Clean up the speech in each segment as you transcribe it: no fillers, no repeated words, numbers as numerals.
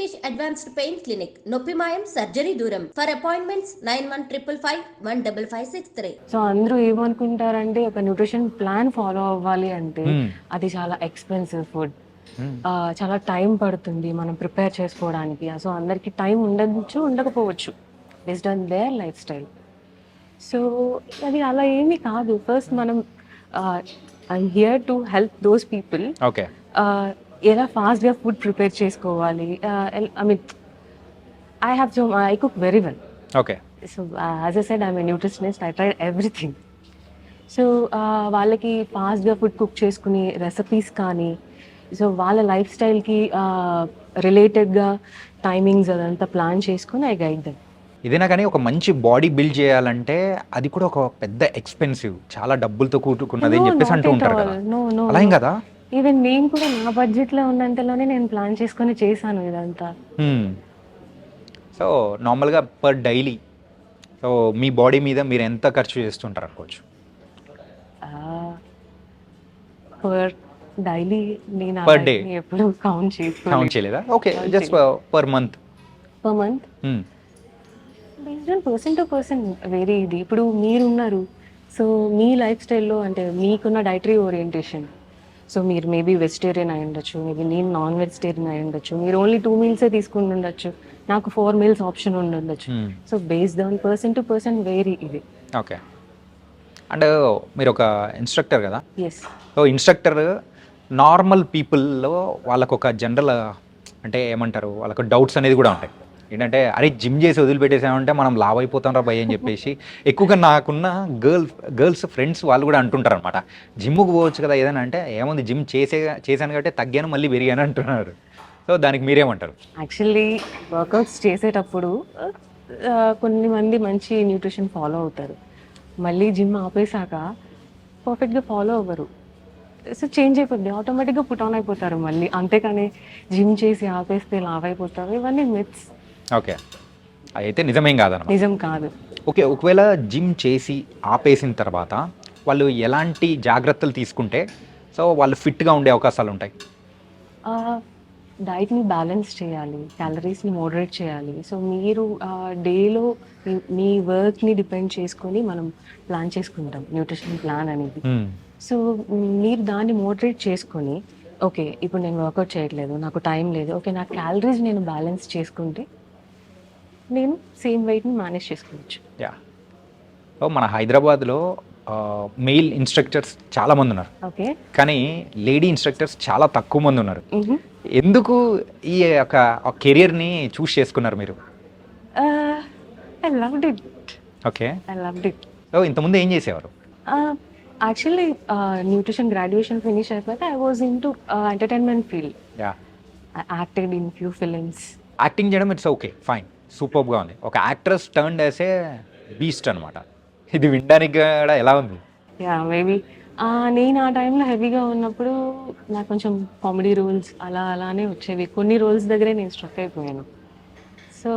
Rishikesh Advanced Pain Clinic, Noppimayam Surgery Duram. For appointments 9155515563. So అందరూ ఏమనుకుంటారంటే ఒక nutrition plan follow అవ్వాలి అంటే అది చాలా ఎక్స్పెన్సివ్ ఫుడ్, చాలా టైం పడుతుంది మనం ప్రిపేర్ చేసుకోవడానికి. సో అందరికి టైం ఉండొచ్చు ఉండకపోవచ్చు based on their life style. So అది అలా ఏమీ కాదు. ఫస్ట్ మనం I'm here to help those people. Okay, ఎలా ఫాస్ట్గా ఫుడ్ ప్రిపేర్ చేసుకోవాలి. I mean I cook very well. Okay. So as I said I'm a nutritionist, I tried everything. So వాళ్ళకి ఫాస్ట్గా ఫుడ్ కుక్ చేసుకుని రెసిపీస్ కానీ, so వాళ్ళ life స్టైల్కి రిలేటెడ్గా timings అదంతా ప్లాన్ చేసుకుని ఐ గైడ్ దెమ్. ఇదేనా కానీ ఒక మంచి బాడీ బిల్డ్ చేయాలంటే అది కూడా ఒక పెద్ద ఎక్స్పెన్సివ్, చాలా డబ్బులతో కూడుకున్నది అని చెప్పేసి అంటూ ఉంటారు కదా, అలా ఏం కదా? ఈవెన్ నేను కూడా నా బడ్జెట్లో ఉన్నంతలోనే నేను ప్లాన్ చేసుకొని చేశాను ఇదంతా. సో నార్మల్గా పర్ డైలీ సో మీ బాడీ మీద మీరు ఎంత ఖర్చు చేస్తుంటారు అనుకోవచ్చు? పర్ డైలీ నేను Per day? ఎప్పుడు కౌంట్ చేయలేదా? Okay, just per month. Per month based on person to person వేరే. ఇది ఇప్పుడు మీరున్నారు, సో మీ లైఫ్ స్టైల్లో అంటే మీకున్న డైటరీ ఓరియంటేషన్, సో మీరు మేబీ వెజిటేరియన్ అయి ఉండొచ్చు, మేబీ నేను నాన్ వెజిటేరియన్ అయి ఉండొచ్చు, మీరు ఓన్లీ 2 మీల్సే తీసుకుని ఉండొచ్చు, నాకు 4 మీల్స్ ఆప్షన్ ఉండొచ్చు. So based on person to person vary ఇది. ఓకే. అండ్ మీరు ఒక ఇన్స్ట్రక్టర్ కదా? ఎస్. సో ఇన్స్ట్రక్టర్ నార్మల్ పీపుల్లో వాళ్ళకు ఒక జనరల్ అంటే ఏమంటారు, వాళ్ళకు డౌట్స్ అనేది కూడా ఉంటాయి. ఏంటంటే జిమ్ చేసి వదిలిపెట్టేసామంటే మనం లావ్ అయిపోతాం రా భయ్ అని చెప్పేసి ఎక్కువగా నాకున్న గర్ల్స్ ఫ్రెండ్స్ వాళ్ళు కూడా అంటుంటారు అనమాట, జిమ్కి పోవచ్చు కదా ఏదైనా అంటే, ఏముంది జిమ్ చేశాను కాబట్టి తగ్గాను మళ్ళీ పెరిగాను అంటున్నారు. సో దానికి మీరేమంటారు? యాక్చువల్లీ వర్కౌట్స్ చేసేటప్పుడు కొన్ని మంది మంచి న్యూట్రిషన్ ఫాలో అవుతారు, మళ్ళీ జిమ్ ఆపేశాక పర్ఫెక్ట్గా ఫాలో అవ్వరు. సో చేంజ్ అయిపోద్ది, ఆటోమేటిక్గా పుట్ ఆన్ అయిపోతారు మళ్ళీ. అంతేకాని జిమ్ చేసి ఆపేస్తే లావ్ అయిపోతారు, ఇవన్నీ మిత్స్. ఓకే, అయితే నిజమేం కాదన్నమాట. నిజం కాదు. ఓకే, ఒకవేళ జిమ్ చేసి ఆపేసిన తర్వాత వాళ్ళు ఎలాంటి జాగ్రత్తలు తీసుకుంటే సో వాళ్ళు ఫిట్గా ఉండే అవకాశాలు ఉంటాయి? డైట్ని బ్యాలెన్స్ చేయాలి, క్యాలరీస్ని మోడరేట్ చేయాలి. సో మీరు డేలో మీ వర్క్ని డిపెండ్ చేసుకొని మనం ప్లాన్ చేసుకుంటాం న్యూట్రిషన్ ప్లాన్ అనేది. సో మీరు దాన్ని మోడరేట్ చేసుకొని, ఓకే ఇప్పుడు నేను వర్కౌట్ చేయట్లేదు, నాకు టైం లేదు, ఓకే నా క్యాలరీస్ నేను బ్యాలెన్స్ చేసుకుంటే నేను సేమ్ వెయిట్ని మేనేజ్ చేసుకోవచ్చు. యా. సో మన హైదరాబాద్లో మెయిల్ ఇన్స్ట్రక్టర్స్ చాలా మంది ఉన్నారు, ఓకే, కానీ లేడీ ఇన్స్ట్రక్టర్స్ చాలా తక్కువ మంది ఉన్నారు. ఎందుకు ఈ యొక్క కెరియర్ని చూస్ చేసుకున్నారు మీరు? I loved it. Okay, I loved it. So ఇంతకుముందు ఏం చేసేవారు? యాక్చువల్లీ న్యూట్రిషన్ గ్రాడ్యుయేషన్ ఫినిష్ అయిపోతే I was in to entertainment field. Yeah, I acted in few films. Acting చేయడం ఇట్స్ ఓకే, ఫైన్, సూపర్గా ఉంది. ఒక యాక్ట్రెస్ టర్న్ వేసే బీస్ట్ అనమాట. ఇది వినడానికి కూడా ఎలా ఉంది? యా, మేబీ నేను ఆ టైంలో హెవీగా ఉన్నప్పుడు నాకు కొంచెం కామెడీ రోల్స్ అలానే వచ్చేవి. కొన్ని రోల్స్ దగ్గరే నేను స్ట్రక్ అయిపోయాను. సో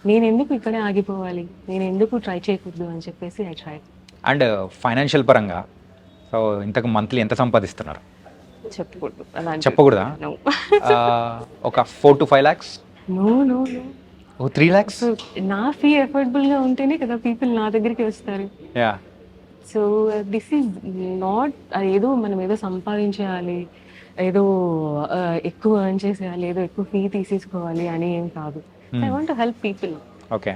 నేను ఎందుకు ఇక్కడే ఆగిపోవాలి, నేను ఎందుకు ట్రై చేయకూడదు అని చెప్పేసి ఐ ట్రై. అండ్ ఫైనాన్షియల్ పరంగా సో ఇంతకు మంత్లీ ఎంత సంపాదిస్తున్నారు? చెప్పకూడదు. చెప్పకూడదా? ఒక 4 to 5 lakhs? No no no. 3 lakhs? So నా ఫీ ఎఫోర్డబుల్గా ఉంటేనే కదా పీపుల్ నా దగ్గరికి వస్తారు. Yeah. So this is not ఏదో మనం ఏదో సంపాదించేయాలి, ఏదో ఎక్కువ ఎర్న్ చేసేయాలి, ఏదో ఎక్కువ ఫీ తీసేసుకోవాలి అని ఏం కాదు. I want to help people. Okay.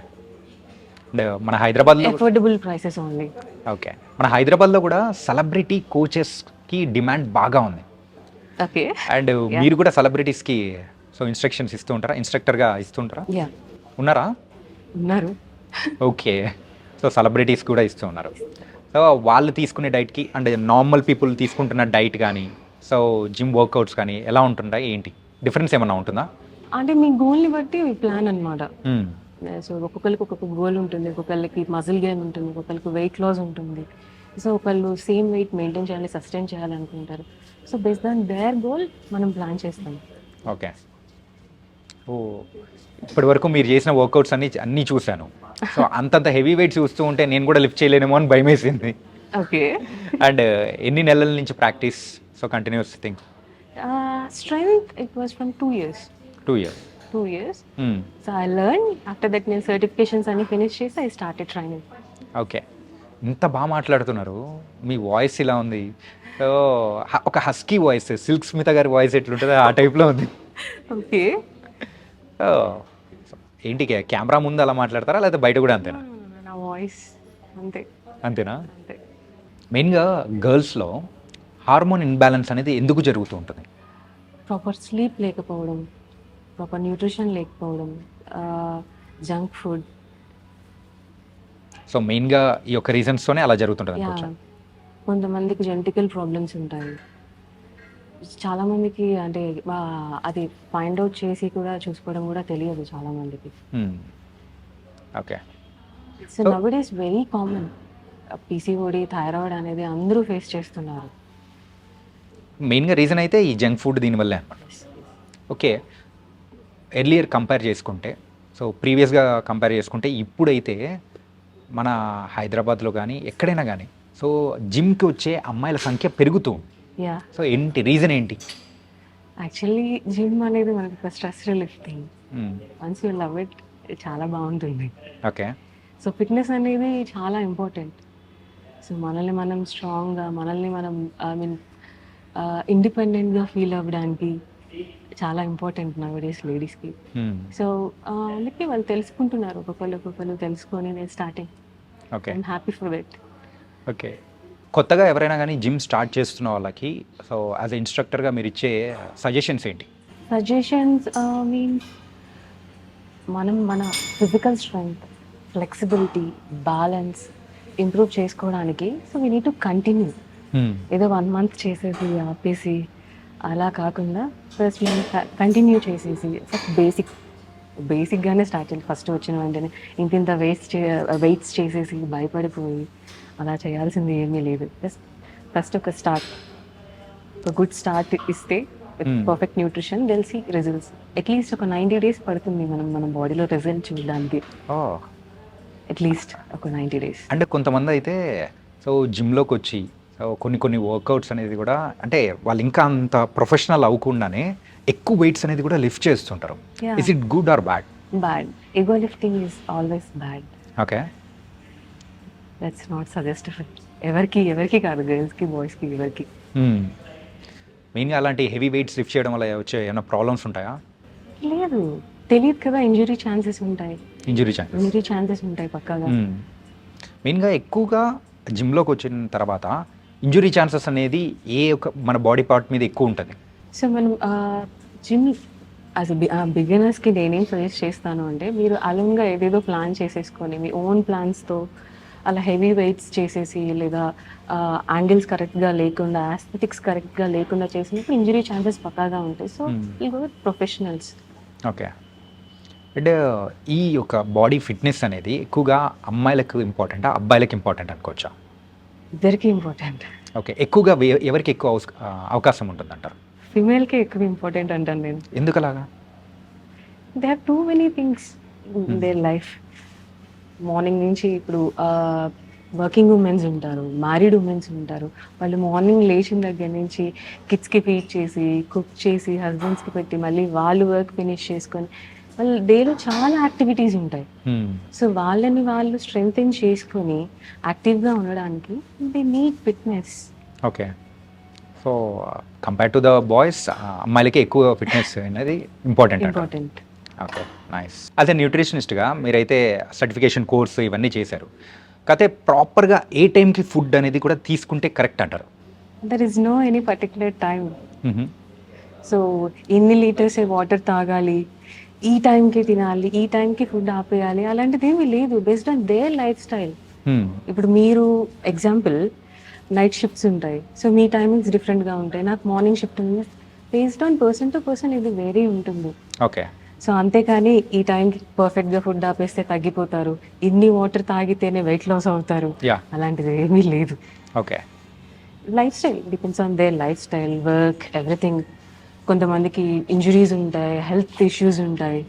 మన హైదరాబాద్లో ఎఫోర్డబుల్ ప్రైసెస్ ఓన్లీ. ఓకే, మన హైదరాబాద్లో కూడా సెలబ్రిటీ కోచెస్కి డిమాండ్ బాగా ఉంది. ఓకే. అండ్ మీరు కూడా సెలబ్రిటీస్కి సో ఇన్స్ట్రక్షన్స్ ఇస్తూ ఉంటారా, ఇన్స్ట్రక్టర్గా ఇస్తూ ఉంటారా? యా, ఉన్నారా? ఉన్నారు. ఓకే, సో సెలబ్రిటీస్ కూడా ఇస్తూ ఉన్నారు. సో వాళ్ళు తీసుకునే డైట్కి అండ్ నార్మల్ పీపుల్ తీసుకుంటున్న డైట్ కానీ సో జిమ్ వర్కౌట్స్ కానీ ఎలా ఉంటుంటాయి, ఏంటి డిఫరెన్స్ ఏమన్నా ఉంటుందా? అంటే మీ గోల్ని బట్టి ప్లాన్ అనమాట. సో ఒక్కొక్కరికి ఒక్కొక్క గోల్ ఉంటుంది, ఒక్కొక్కరికి మజిల్ గెయిన్ ఉంటుంది, ఒక్కొక్కరికి వెయిట్ లాస్ ఉంటుంది. సో ఒకళ్ళు సేమ్ వెయిట్ మెయింటైన్ చేయాలి, సస్టైన్ చేయాలనుకుంటారు. So based on their goal మనం ప్లాన్ చేస్తాం. ఓకే. ఓ, ఇప్పటి వరకు మీరు చేసిన వర్కౌట్స్ అన్నీ చూశాను. సో అంతంత హెవీ వెయిట్ చూస్తూ ఉంటే నేను కూడా లిఫ్ట్ చేయలేనేమో అని భయం వేసింది. ఓకే. అండ్ ఎన్ని నెలల నుంచి practice, so continuous thing? Strength, it was from 2 years. 2 years. 2 years. So I learned. After that నేను certifications అన్ని ఫినిష్ చేసి I started training. ఓకే, ఇంత బాగా మాట్లాడుతున్నారు, మీ వాయిస్ ఇలా ఉంది. సో ఒక హస్కీ వాయిస్, సిల్క్ స్మిత గారి వాయిస్ ఎట్లుంటుందో ఆ టైప్లో ఉంది. ఓకే. ఏంటి కెమెరా ముందు అలా మాట్లాడతారా లేదా బయట కూడా అంతేనా? నా వాయిస్ అంతే. అంతేనా? అంతే. మెయిన్గా గర్ల్స్లో హార్మోన్ ఇన్బ్యాలెన్స్ అనేది ఎందుకు జరుగుతూ ఉంటుంది? ప్రాపర్ స్లీప్ లేకపోవడం, ప్రాపర్ న్యూట్రిషన్ లేకపోవడం, జంక్ ఫుడ్. సో మెయిన్గా ఈ యొక్క రీజన్స్తోనే అలా జరుగుతుంటుంది యా, అనుకోవచ్చా? కొంతమందికి జెనెటికల్ ప్రాబ్లమ్స్ ఉంటాయి. చాలామందికి అంటే అది ఫైండ్ అవుట్ చేసి కూడా చూసుకోవడం కూడా తెలియదు చాలామందికి. Okay. So నౌడేస్ very common PCOD, thyroid అనేది అందరూ ఫేస్ చేస్తున్నారు. మెయిన్గా రీజన్ అయితే ఈ జంక్ ఫుడ్ దీనివల్లే అనమాట. ఓకే, ఎర్లియర్ కంపేర్ చేసుకుంటే, సో ప్రీవియస్గా కంపేర్ చేసుకుంటే ఇప్పుడైతే మన హైదరాబాద్లో కానీ ఎక్కడైనా కానీ సో జిమ్కి వచ్చే అమ్మాయిల సంఖ్య పెరుగుతూ ఉంది. యా, సో ఏంటి రీజన్ ఏంటి? యాక్చువల్లీ జిమ్ అనేది మనకి ఒక stress relief thing. Once you love it చాలా బాగుంటుంది. ఓకే. సో ఫిట్నెస్ అనేది చాలా ఇంపార్టెంట్. సో మనల్ని మనం స్ట్రాంగ్గా, మనల్ని మనం ఐ మీన్ ఇండిపెండెంట్గా ఫీల్ అవ్వడానికి చాలా ఇంపార్టెంట్ నౌడేస్ లేడీస్కి. సో అందుకే వాళ్ళు తెలుసుకుంటున్నారు, ఒక్కొక్కరు తెలుసుకొని నేను starting. Okay, I'm happy for that. Okay. కొత్తగా ఎవరైనా కానీ జిమ్ స్టార్ట్ చేస్తున్న వాళ్ళకి సో యాజ్ ఎ ఇన్స్ట్రక్టర్గా మీరు ఇచ్చే సజెషన్స్ ఏంటి? సజెషన్స్ మీన్స్ మనం మన physical strength, flexibility, balance improve చేసుకోవడానికి so we need to continue. ఏదో 1 month చేసేసి ఆపేసి అలా కాకుండా ఫస్ట్ మనం కంటిన్యూ చేసేసి ఫస్ట్ బేసిక్గానే స్టార్ట్ చేయాలి. ఫస్ట్ వచ్చిన వెంటనే ఇంత వెయిట్స్ చేసేసి భయపడిపోయి అలా చేయాల్సింది ఏమీ లేదు. జస్ట్ ఫస్ట్ ఒక గుడ్ స్టార్ట్ ఇస్తే పర్ఫెక్ట్ న్యూట్రిషన్ తెలిసి రిజల్ట్స్ అట్లీస్ట్ ఒక 90 days పడుతుంది మన బాడీలో రిజల్ట్ చూడడానికి. అట్లీస్ట్ ఒక 90 days. అంటే కొంతమంది అయితే సో జిమ్లోకి వచ్చి సో కొన్ని వర్కౌట్స్ అనేది కూడా అంటే వాళ్ళు ఇంకా అంత ప్రొఫెషనల్ అవ్వకుండానే ఎక్కువ వెయిట్స్ అనేది కూడా లిఫ్ట్ చేస్తుంటారు. Is it good or bad? Bad. Ego lifting is always bad. Okay, that's not suggestible. ఎవరికి కాదు, గర్ల్స్కి, బాయ్స్కి, ఎవరికి. మెయిన్గా అలాంటి హెవీ వెయిట్స్ లిఫ్ట్ చేయడం వల్ల వచ్చే ఏమైనా ప్రాబ్లమ్స్ ఉంటాయా? లేదు, తెలియదు కదా. ఇంజురీ ఛాన్సెస్ ఉంటాయి. ఇంజురీ ఛాన్సెస్ ఉంటాయి పక్కాగా. మెయిన్గా ఎక్కువగా జిమ్లోకి వచ్చిన తర్వాత ఇంజురీ ఛాన్సెస్ అనేది మన బాడీ పార్ట్ మీద ఎక్కువ ఉంటుంది. సో మనం జిమ్ యాజ్ బిగినర్స్కి నేనేం సజెస్ట్ చేస్తాను అంటే, మీరు అలంగా ఏదేదో ప్లాన్ చేసేసుకొని మీ ఓన్ ప్లాన్స్తో అలా హెవీ వెయిట్స్ చేసేసి లేదా యాంగిల్స్ కరెక్ట్గా లేకుండా, ఆస్థెటిక్స్ కరెక్ట్గా లేకుండా చేసినప్పుడు ఇంజురీ ఛాన్సెస్ పక్కాగా ఉంటాయి. So you go with professionals. Okay. అంటే ఈ యొక్క బాడీ ఫిట్నెస్ అనేది ఎక్కువగా అమ్మాయిలకు ఇంపార్టెంటా, అబ్బాయిలకు ఇంపార్టెంట్ అనుకోవచ్చా? ఇద్దరికి ఇంపార్టెంట్. ఓకే. ఎక్కువగా ఎవరికి ఎక్కువ అవకాశం ఉంటుంది అంటారు? ఫిమేల్కే ఎక్కువ ఇంపార్టెంట్ అంటాను నేను. ఎందుకు అలాగా? They have too many things in their life. Morning నుంచి ఇప్పుడు వర్కింగ్ ఉమెన్స్ ఉంటారు, మ్యారీడ్ ఉమెన్స్ ఉంటారు. వాళ్ళు మార్నింగ్ లేచిన దగ్గర నుంచి కిడ్స్కి ఫీడ్ చేసి, కుక్ చేసి, హస్బెండ్స్కి పెట్టి మళ్ళీ వాళ్ళు వర్క్ ఫినిష్ చేసుకొని వాళ్ళ డేలో చాలా యాక్టివిటీస్ ఉంటాయి. సో వాళ్ళని వాళ్ళు స్ట్రెంగ్తెన్ చేసుకొని యాక్టివ్గా ఉండడానికి they need fitness. Okay. So compare to the boys అమ్మాయిలకి ఎక్కువ ఫిట్నెస్ అనేది ఇంపార్టెంట్. Okay, nice. అదే న్యూట్రిషనిస్ట్గా మీరైతే సర్టిఫికేషన్ కోర్సు ఇవన్నీ చేశారు. కాకపోతే ప్రాపర్గా ఏ టైంకి ఫుడ్ అనేది కూడా తీసుకుంటే కరెక్ట్ అంటారు? There is no any particular time. So ఇన్ని లీటర్స్ వాటర్ తాగాలి, ఈ టైంకి తినాలి, ఈ టైంకి ఫుడ్ ఆపేయాలి, అలాంటిది ఏమీ లేదు. Based on their life style. ఇప్పుడు మీరు ఎగ్జాంపుల్ నైట్ షిఫ్ట్స్ ఉంటాయి, సో మీ టైమింగ్స్ డిఫరెంట్గా ఉంటాయి, నాకు మార్నింగ్ షిఫ్ట్ ఉంది. Based on person to person ఇది వేరే ఉంటుంది. ఓకే. సో అంతేకాని ఈ టైంకి పర్ఫెక్ట్గా ఫుడ్ ఆపేస్తే తగ్గిపోతారు, ఇన్ని వాటర్ తాగితేనే వెయిట్ లాస్ అవుతారు, అలాంటిది ఏమీ లేదు. Okay. Life style depends on their life style, work, everything. కొంతమందికి ఇంజురీస్ ఉంటాయి, హెల్త్ ఇష్యూస్ ఉంటాయి.